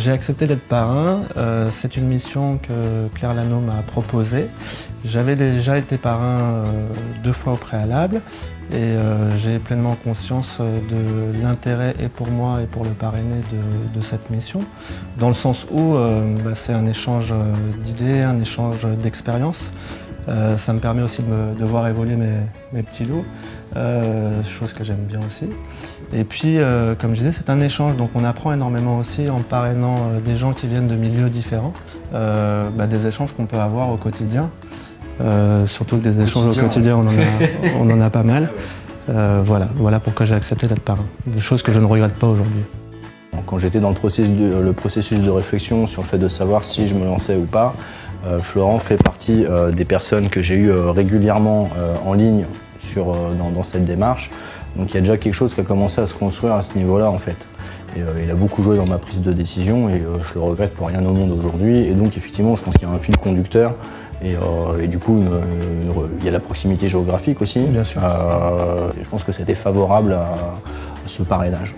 J'ai accepté d'être parrain. C'est une mission que Claire Lano m'a proposée. J'avais déjà été parrain 2 fois au préalable et j'ai pleinement conscience de l'intérêt et pour moi et pour le parrainé de cette mission, dans le sens où c'est un échange d'idées, un échange d'expériences. Ça me permet aussi de voir évoluer mes petits loups, chose que j'aime bien aussi. Et puis, comme je disais, c'est un échange, donc on apprend énormément aussi en parrainant des gens qui viennent de milieux différents, des échanges qu'on peut avoir au quotidien. Surtout que des échanges au quotidien, on en a pas mal. Voilà pourquoi j'ai accepté d'être parrain. Des choses que je ne regrette pas aujourd'hui. Quand j'étais dans le processus de réflexion sur le fait de savoir si je me lançais ou pas, Florent fait partie des personnes que j'ai eues régulièrement en ligne dans cette démarche. Donc il y a déjà quelque chose qui a commencé à se construire à ce niveau-là en fait. Et, il a beaucoup joué dans ma prise de décision et je le regrette pour rien au monde aujourd'hui. Et donc effectivement, je pense qu'il y a un fil conducteur et du coup, il y a la proximité géographique aussi. Bien sûr. Je pense que c'était favorable à ce parrainage.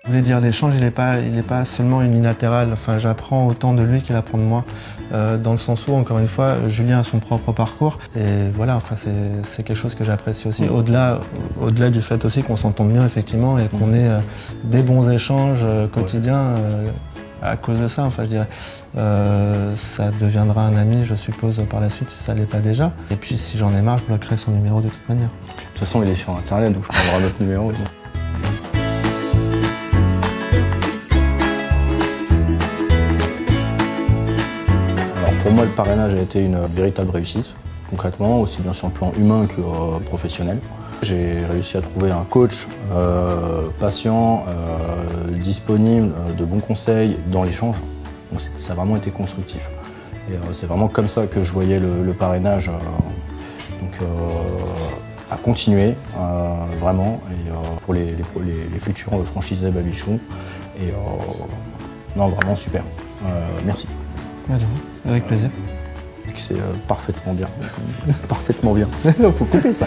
Je voulais dire, l'échange, il n'est pas seulement unilatéral. Enfin, j'apprends autant de lui qu'il apprend de moi. Dans le sens où, encore une fois, Julien a son propre parcours. Et voilà, enfin, c'est quelque chose que j'apprécie aussi. Au-delà du fait aussi qu'on s'entende bien, effectivement, et qu'on ait des bons échanges quotidiens à cause de ça. Enfin, je dirais, ça deviendra un ami, je suppose, par la suite, si ça ne l'est pas déjà. Et puis, si j'en ai marre, je bloquerai son numéro de toute manière. De toute façon, il est sur Internet, donc je prendrai notre numéro. Pour moi, le parrainage a été une véritable réussite, concrètement, aussi bien sur le plan humain que professionnel. J'ai réussi à trouver un coach patient, disponible, de bons conseils dans l'échange. Donc ça a vraiment été constructif. Et c'est vraiment comme ça que je voyais le parrainage à continuer, vraiment, et, pour les futurs franchisés Babichon. Et non, vraiment super. Merci. Avec plaisir. C'est parfaitement bien. Parfaitement bien. Faut couper ça.